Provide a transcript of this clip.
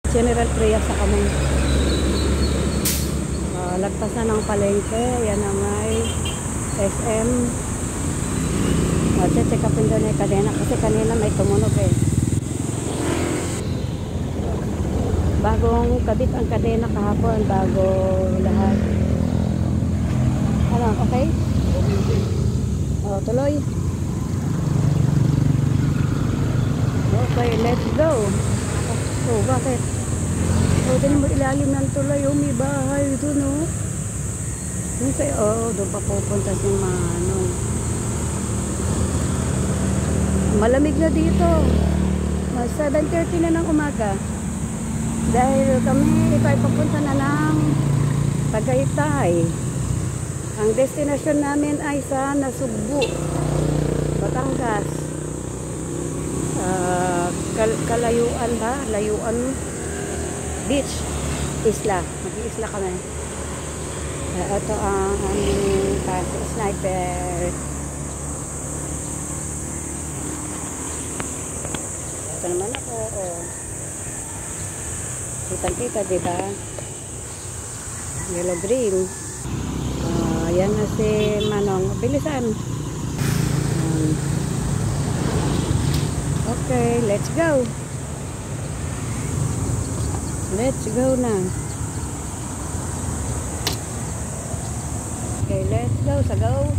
General Trias sa Kamong. Lagpas na ng palengke. Yan na may SM. Check upin doon yung kadena kasi kanina may tumunog eh. Bagong kabit ang kadena kahapon, bago lahat. Ano, okay? Tuloy. Okay, let's go. Bakit? Doon mo ilalim ng tulay, may bahay doon, doon pa pupunta si Manong. Malamig na dito. 7:30 na ng umaga. Dahil kami, ito ay papunta na ng Tagaytay. Ang destinasyon namin ay sa Nasugbu, Batangas. Kalayuan ba? Layuan Beach. Isla. Mag-iisla kami. Ito ang aming sniper. Ito naman ako. Kitang-kita, diba? Yellow green. Yan na si Manong. Bilisan. Okay, let's go. Let's go na. Okay, let's go. Sa go.